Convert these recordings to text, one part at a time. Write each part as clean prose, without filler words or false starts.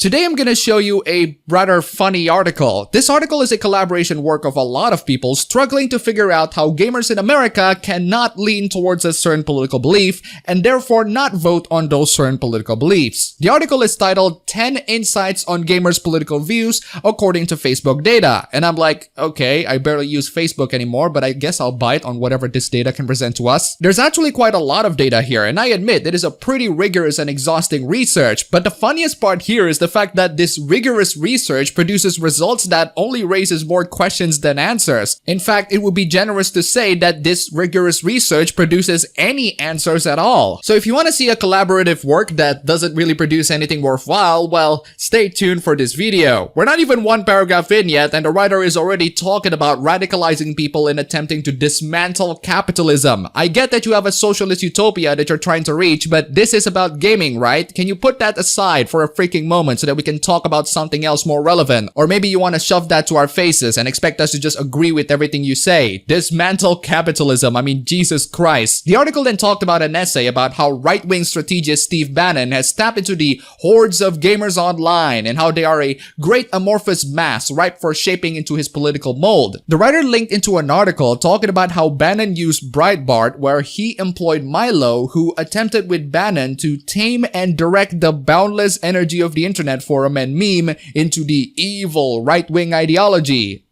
Today I'm gonna show you a rather funny article. This article is a collaboration work of a lot of people struggling to figure out how gamers in America cannot lean towards a certain political belief and therefore not vote on those certain political beliefs. The article is titled 10 Insights on Gamers' Political Views According to Facebook Data. And I'm like, okay, I barely use Facebook anymore, but I guess I'll bite on whatever this data can present to us. There's actually quite a lot of data here, and I admit it is a pretty rigorous and exhausting research, but the funniest part here is the fact that this rigorous research produces results that only raises more questions than answers. In fact, it would be generous to say that this rigorous research produces any answers at all. So if you want to see a collaborative work that doesn't really produce anything worthwhile, well, stay tuned for this video. We're not even one paragraph in yet, and the writer is already talking about radicalizing people in attempting to dismantle capitalism. I get that you have a socialist utopia that you're trying to reach, but this is about gaming, right? Can you put that aside for a freaking moment so that we can talk about something else more relevant? Or maybe you want to shove that to our faces and expect us to just agree with everything you say. Dismantle capitalism. I mean, Jesus Christ. The article then talked about an essay about how right-wing strategist Steve Bannon has tapped into the hordes of gamers online and how they are a great amorphous mass ripe for shaping into his political mold. The writer linked into an article talking about how Bannon used Breitbart, where he employed Milo, who attempted with Bannon to tame and direct the boundless energy of the internet forum and meme into the evil right-wing ideology.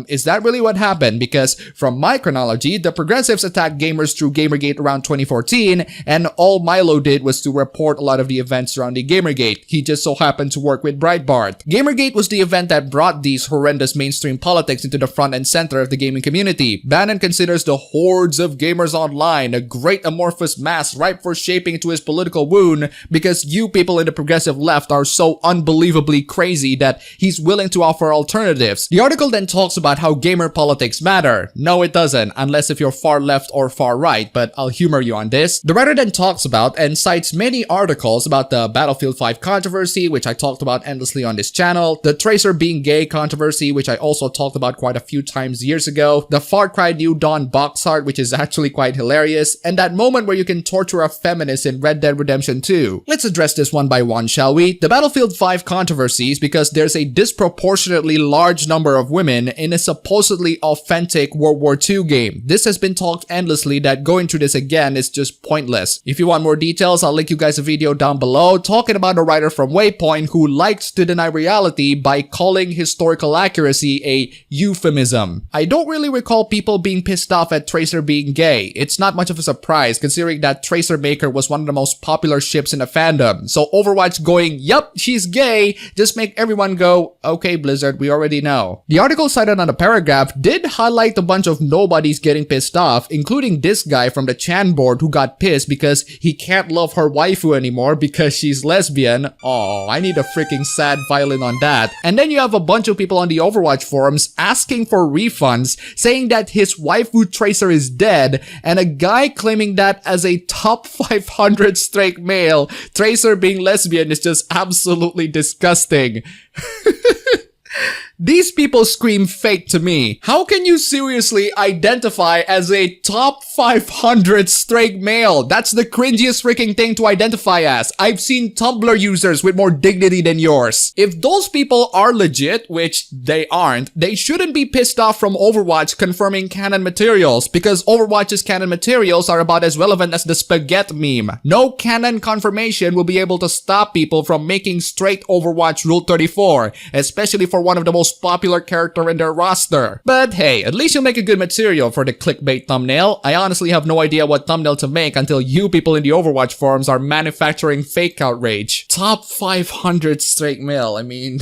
Is that really what happened? Because from my chronology, the progressives attacked gamers through Gamergate around 2014, and all Milo did was to report a lot of the events surrounding Gamergate. He just so happened to work with Breitbart. Gamergate was the event that brought these horrendous mainstream politics into the front and center of the gaming community. Bannon considers the hordes of gamers online a great amorphous mass ripe for shaping into his political wound because you people in the progressive left are so unbelievably crazy that he's willing to offer alternatives. The article then talks about how gamer politics matter. No, it doesn't, unless if you're far left or far right, but I'll humor you on this. The writer then talks about and cites many articles about the Battlefield 5 controversy, which I talked about endlessly on this channel, the Tracer being gay controversy, which I also talked about quite a few times years ago, the Far Cry New Dawn box art, which is actually quite hilarious, and that moment where you can torture a feminist in Red Dead Redemption 2. Let's address this one by one, shall we? The Battlefield 5 controversies because there's a disproportionately large number of women in a supposedly authentic World War II game. This has been talked endlessly that going through this again is just pointless. If you want more details, I'll link you guys a video down below talking about a writer from Waypoint who likes to deny reality by calling historical accuracy a euphemism. I don't really recall people being pissed off at Tracer being gay. It's not much of a surprise considering that TracerMaker was one of the most popular ships in the fandom. So Overwatch going, yup, she's gay, just make everyone go, okay Blizzard, we already know. The article cited on the paragraph did highlight a bunch of nobodies getting pissed off, including this guy from the Chan board who got pissed because he can't love her waifu anymore because she's lesbian. Oh, I need a freaking sad violin on that. And then you have a bunch of people on the Overwatch forums asking for refunds, saying that his waifu Tracer is dead, and a guy claiming that as a top 500 straight male, Tracer being lesbian is just absolutely disgusting. These people scream fake to me. How can you seriously identify as a top 500 straight male? That's the cringiest freaking thing to identify as. I've seen Tumblr users with more dignity than yours. If those people are legit, which they aren't, they shouldn't be pissed off from Overwatch confirming canon materials because Overwatch's canon materials are about as relevant as the spaghetti meme. No canon confirmation will be able to stop people from making straight Overwatch Rule 34, especially for one of the most popular character in their roster. But hey, at least you'll make a good material for the clickbait thumbnail. I honestly have no idea what thumbnail to make until you people in the Overwatch forums are manufacturing fake outrage. Top 500 straight male, I mean...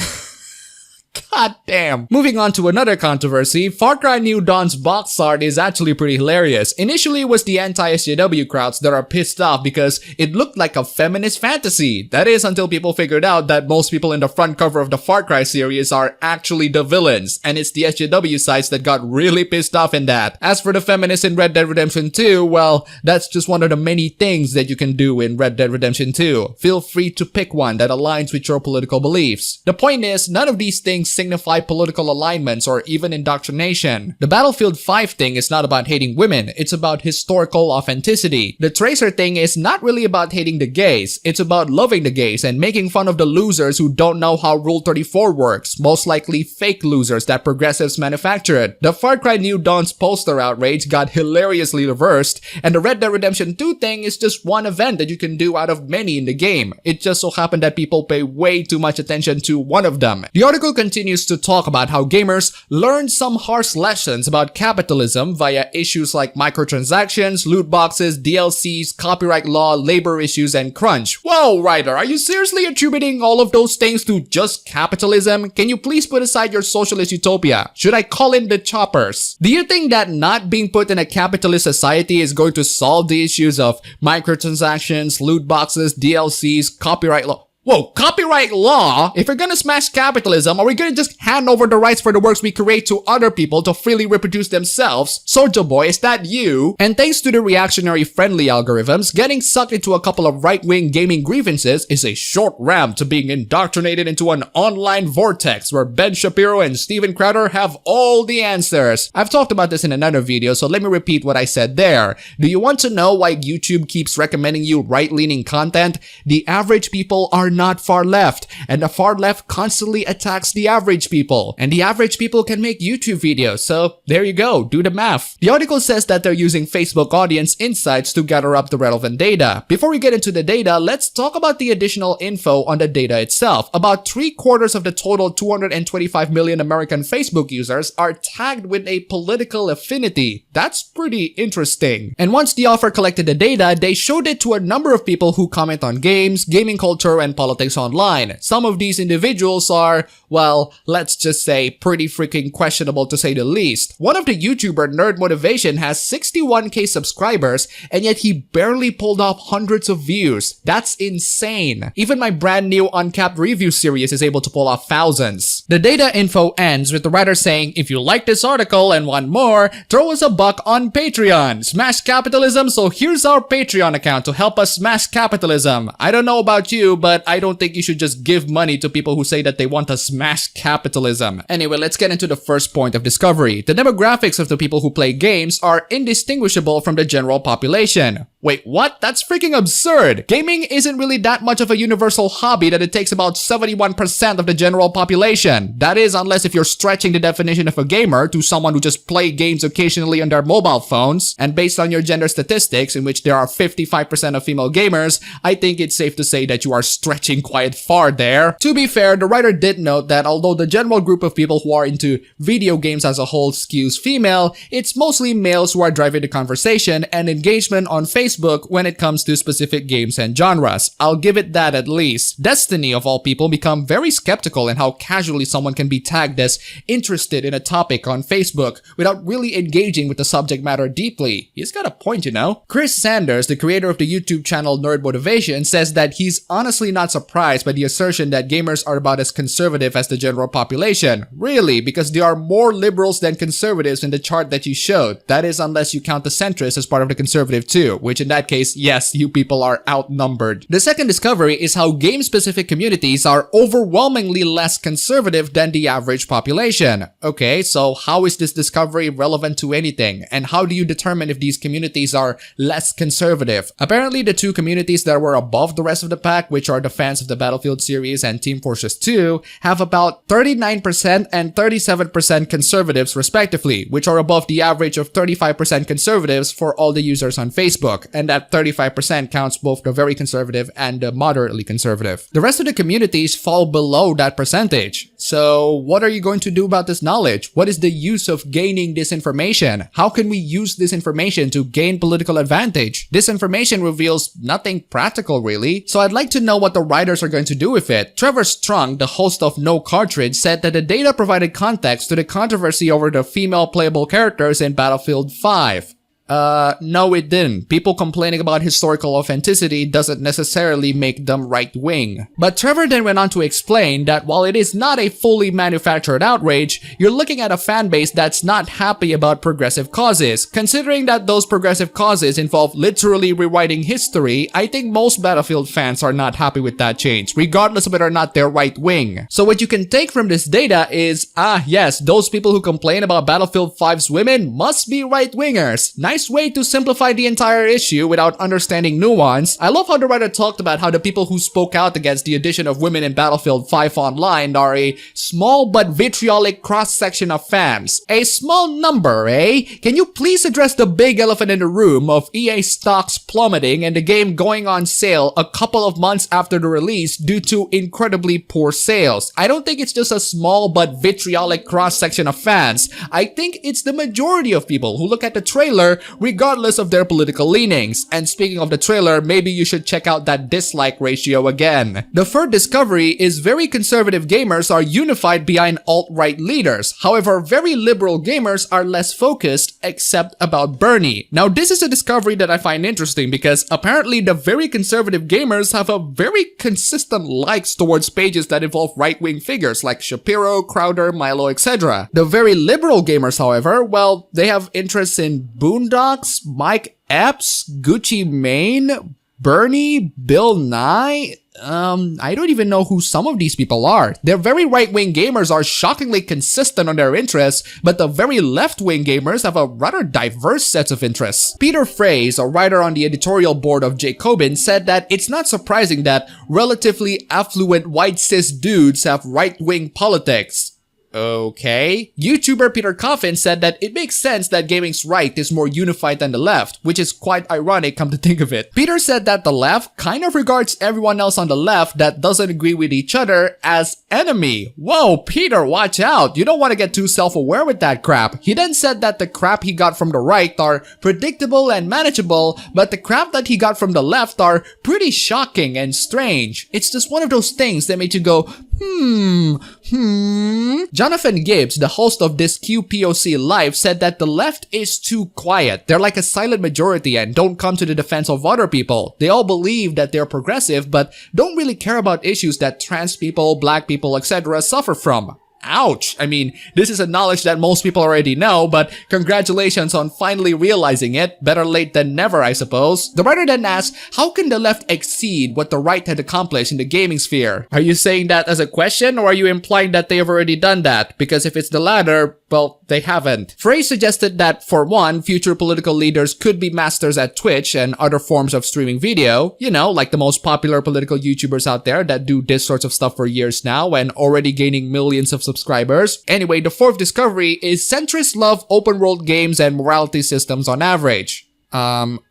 God damn. Moving on to another controversy, Far Cry New Dawn's box art is actually pretty hilarious. Initially it was the anti-SJW crowds that are pissed off because it looked like a feminist fantasy. That is until people figured out that most people in the front cover of the Far Cry series are actually the villains, and it's the SJW sites that got really pissed off in that. As for the feminists in Red Dead Redemption 2, well, that's just one of the many things that you can do in Red Dead Redemption 2. Feel free to pick one that aligns with your political beliefs. The point is, none of these things signify political alignments or even indoctrination. The Battlefield 5 thing is not about hating women, it's about historical authenticity. The Tracer thing is not really about hating the gays, it's about loving the gays and making fun of the losers who don't know how Rule 34 works, most likely fake losers that progressives manufactured. The Far Cry New Dawn's poster outrage got hilariously reversed, and the Red Dead Redemption 2 thing is just one event that you can do out of many in the game. It just so happened that people pay way too much attention to one of them. The article continues to talk about how gamers learned some harsh lessons about capitalism via issues like microtransactions, loot boxes, DLCs, copyright law, labor issues, and crunch. Whoa, writer, are you seriously attributing all of those things to just capitalism? Can you please put aside your socialist utopia? Should I call in the choppers? Do you think that not being put in a capitalist society is going to solve the issues of microtransactions, loot boxes, DLCs, copyright law? Whoa, copyright law? If we're gonna smash capitalism, are we gonna just hand over the rights for the works we create to other people to freely reproduce themselves? Soulja Boy, is that you? And thanks to the reactionary friendly algorithms, getting sucked into a couple of right-wing gaming grievances is a short ramp to being indoctrinated into an online vortex where Ben Shapiro and Steven Crowder have all the answers. I've talked about this in another video, so let me repeat what I said there. Do you want to know why YouTube keeps recommending you right-leaning content? The average people are not far left, and the far left constantly attacks the average people, and the average people can make YouTube videos, so there you go, do the math. The article says that they're using Facebook audience insights to gather up the relevant data. Before we get into the data, let's talk about the additional info on the data itself. About 3/4 of the total 225 million American Facebook users are tagged with a political affinity. That's pretty interesting. And once the author collected the data, they showed it to a number of people who comment on games, gaming culture, and politics online. Some of these individuals are, well, let's just say pretty freaking questionable to say the least. One of the YouTuber Nerd Motivation has 61k subscribers, and yet he barely pulled off hundreds of views. That's insane. Even my brand new Uncapped review series is able to pull off thousands. The data info ends with the writer saying, if you like this article and want more, throw us a buck on Patreon. Smash capitalism, so here's our Patreon account to help us smash capitalism. I don't know about you, but I don't think you should just give money to people who say that they want to smash capitalism. Anyway, let's get into the first point of discovery. The demographics of the people who play games are indistinguishable from the general population. Wait, what? That's freaking absurd! Gaming isn't really that much of a universal hobby that it takes about 71% of the general population. That is, unless if you're stretching the definition of a gamer to someone who just play games occasionally on their mobile phones. And based on your gender statistics, in which there are 55% of female gamers, I think it's safe to say that you are stretching quite far there. To be fair, the writer did note that although the general group of people who are into video games as a whole skews female, it's mostly males who are driving the conversation and engagement on Facebook when it comes to specific games and genres. I'll give it that at least. Destiny, of all people, become very skeptical in how casually someone can be tagged as interested in a topic on Facebook without really engaging with the subject matter deeply. He's got a point, you know? Chris Sanders, the creator of the YouTube channel Nerd Motivation, says that he's honestly not surprised by the assertion that gamers are about as conservative as the general population. Really, because there are more liberals than conservatives in the chart that you showed. That is, unless you count the centrists as part of the conservative too, which in that case, yes, you people are outnumbered. The second discovery is how game-specific communities are overwhelmingly less conservative than the average population. Okay, so how is this discovery relevant to anything? And how do you determine if these communities are less conservative? Apparently, the two communities that were above the rest of the pack, which are the fans of the Battlefield series and Team Fortress 2, have about 39% and 37% conservatives respectively, which are above the average of 35% conservatives for all the users on Facebook. And that 35% counts both the very conservative and the moderately conservative. The rest of the communities fall below that percentage. So what are you going to do about this knowledge? What is the use of gaining this information? How can we use this information to gain political advantage? This information reveals nothing practical really, so I'd like to know what the writers are going to do with it. Trevor Strong, the host of No Cartridge, said that the data provided context to the controversy over the female playable characters in Battlefield 5. No, it didn't. People complaining about historical authenticity doesn't necessarily make them right-wing. But Trevor then went on to explain that while it is not a fully manufactured outrage, you're looking at a fan base that's not happy about progressive causes. Considering that those progressive causes involve literally rewriting history, I think most Battlefield fans are not happy with that change, regardless of whether or not they're right-wing. So what you can take from this data is, yes, those people who complain about Battlefield 5's women must be right-wingers. Nice way to simplify the entire issue without understanding nuance. I love how the writer talked about how the people who spoke out against the addition of women in Battlefield 5 Online are a small but vitriolic cross-section of fans. A small number, eh? Can you please address the big elephant in the room of EA stocks plummeting and the game going on sale a couple of months after the release due to incredibly poor sales? I don't think it's just a small but vitriolic cross-section of fans. I think it's the majority of people who look at the trailer regardless of their political leanings. And speaking of the trailer, maybe you should check out that dislike ratio again. The third discovery is very conservative gamers are unified behind alt-right leaders. However, very liberal gamers are less focused, except about Bernie. Now, this is a discovery that I find interesting because apparently the very conservative gamers have a very consistent likes towards pages that involve right-wing figures like Shapiro, Crowder, Milo, etc. The very liberal gamers, however, well, they have interests in Boondocks, Mike Epps, Gucci Mane, Bernie, Bill Nye. I don't even know who some of these people are. Their very right-wing gamers are shockingly consistent on their interests, but the very left-wing gamers have a rather diverse set of interests. Peter Fraze, a writer on the editorial board of Jacobin, said that it's not surprising that relatively affluent white cis dudes have right-wing politics. Okay. YouTuber Peter Coffin said that it makes sense that gaming's right is more unified than the left, which is quite ironic come to think of it. Peter said that the left kind of regards everyone else on the left that doesn't agree with each other as enemy. Whoa, Peter, watch out. You don't want to get too self-aware with that crap. He then said that the crap he got from the right are predictable and manageable, but the crap that he got from the left are pretty shocking and strange. It's just one of those things that made you go, Jonathan Gibbs, the host of this QPOC Live, said that the left is too quiet. They're like a silent majority and don't come to the defense of other people. They all believe that they're progressive, but don't really care about issues that trans people, black people, etc. suffer from. Ouch. I mean, this is a knowledge that most people already know, but congratulations on finally realizing it. Better late than never, I suppose. The writer then asks, how can the left exceed what the right had accomplished in the gaming sphere? Are you saying that as a question, or are you implying that they have already done that? Because if it's the latter, well, they haven't. Frey suggested that, for one, future political leaders could be masters at Twitch and other forms of streaming video. You know, like the most popular political YouTubers out there that do this sorts of stuff for years now and already gaining millions of subscribers. Anyway, the fourth discovery is centrists love open world games and morality systems on average.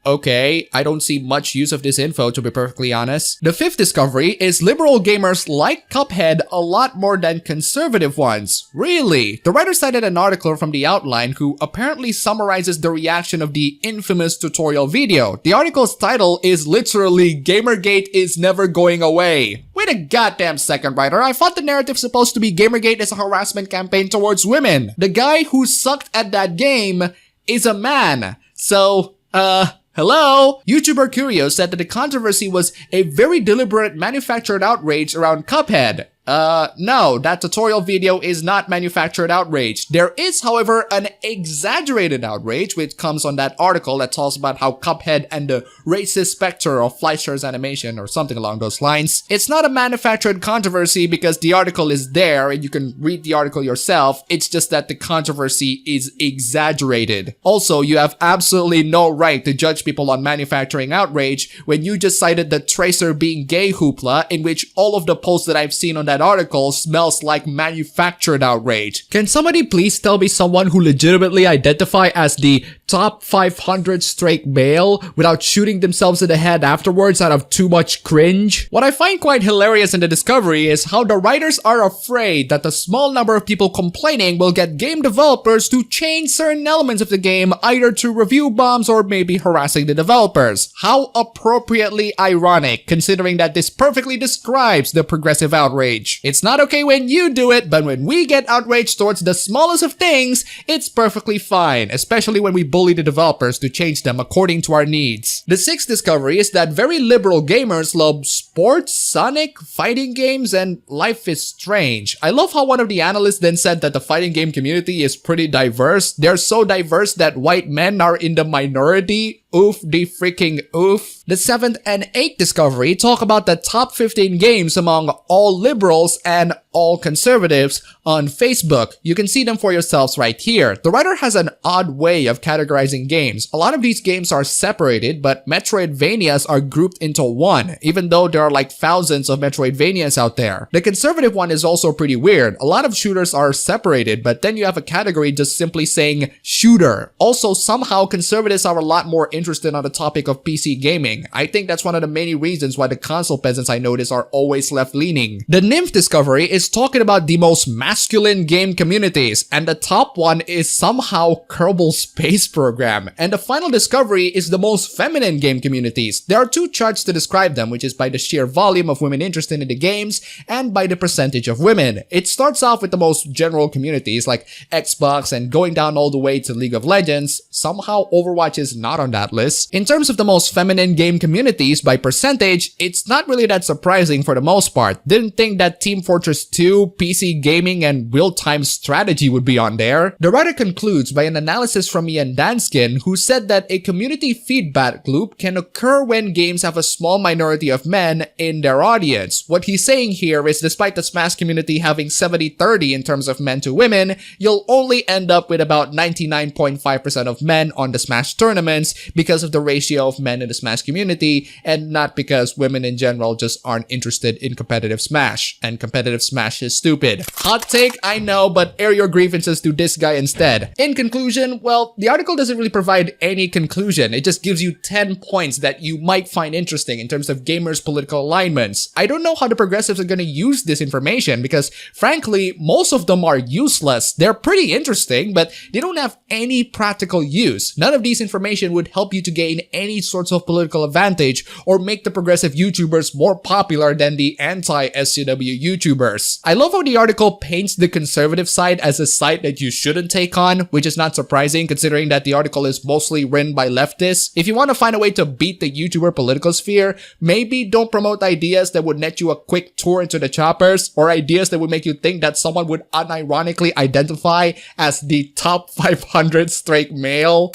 Okay, I don't see much use of this info, to be perfectly honest. The fifth discovery is liberal gamers like Cuphead a lot more than conservative ones. Really? The writer cited an article from The Outline who apparently summarizes the reaction of the infamous tutorial video. The article's title is literally Gamergate is never going away. Wait a goddamn second, writer. I thought the narrative's supposed to be Gamergate is a harassment campaign towards women. The guy who sucked at that game is a man. So, hello? YouTuber Curio said that the controversy was a very deliberate manufactured outrage around Cuphead. No, that tutorial video is not manufactured outrage. There is, however, an exaggerated outrage, which comes on that article that talks about how Cuphead and the racist specter of Fleischer's animation or something along those lines. It's not a manufactured controversy because the article is there and you can read the article yourself. It's just that the controversy is exaggerated. Also, you have absolutely no right to judge people on manufacturing outrage when you just cited the Tracer being gay hoopla, in which all of the posts that I've seen on that article smells like manufactured outrage. Can somebody please tell me someone who legitimately identify as the top 500 straight male without shooting themselves in the head afterwards out of too much cringe? What I find quite hilarious in the discovery is how the writers are afraid that the small number of people complaining will get game developers to change certain elements of the game, either to review bombs or maybe harassing the developers. How appropriately ironic, considering that this perfectly describes the progressive outrage. outrage. It's not okay when you do it, but when we get outraged towards the smallest of things, it's perfectly fine, especially when we bully the developers to change them according to our needs. The sixth discovery is that very liberal gamers love sports, Sonic, fighting games, and Life is Strange. I love how one of the analysts then said that the fighting game community is pretty diverse. They're so diverse that white men are in the minority. Oof de freaking oof. The seventh and eighth discovery talk about the top 15 games among all liberals and all conservatives on Facebook. You can see them for yourselves right here. The writer has an odd way of categorizing games. A lot of these games are separated, but Metroidvanias are grouped into one, even though there are like thousands of Metroidvanias out there. The conservative one is also pretty weird. A lot of shooters are separated, but then you have a category just simply saying shooter. Also, somehow conservatives are a lot more interested on the topic of PC gaming. I think that's one of the many reasons why the console peasants I notice are always left-leaning. The nymph discovery is talking about the most masculine game communities, and the top one is somehow Kerbal Space Program. And the final discovery is the most feminine game communities. There are two charts to describe them, which is by the sheer volume of women interested in the games and by the percentage of women. It starts off with the most general communities like Xbox and going down all the way to League of Legends. Somehow Overwatch is not on that list. In terms of the most feminine game communities by percentage, it's not really that surprising for the most part. Didn't think that Team Fortress 2, PC gaming, and real-time strategy would be on there. The writer concludes by an analysis from Ian Danskin, who said that a community feedback loop can occur when games have a small minority of men in their audience. What he's saying here is despite the Smash community having 70-30 in terms of men to women, you'll only end up with about 99.5% of men on the Smash tournaments because of the ratio of men in the Smash community, and not because women in general just aren't interested in competitive Smash, and competitive Smash is stupid. Hot take, I know, but air your grievances to this guy instead. In conclusion, well, the article doesn't really provide any conclusion. It just gives you 10 points that you might find interesting in terms of gamers' political alignments. I don't know how the progressives are gonna use this information because, frankly, most of them are useless. They're pretty interesting, but they don't have any practical use. None of these information would help you to gain any sorts of political advantage or make the progressive YouTubers more popular than the anti-SCW YouTubers. I love how the article paints the conservative side as a side that you shouldn't take on, which is not surprising considering that the article is mostly written by leftists. If you want to find a way to beat the YouTuber political sphere, maybe don't promote ideas that would net you a quick tour into the choppers, or ideas that would make you think that someone would unironically identify as the top 500 straight male.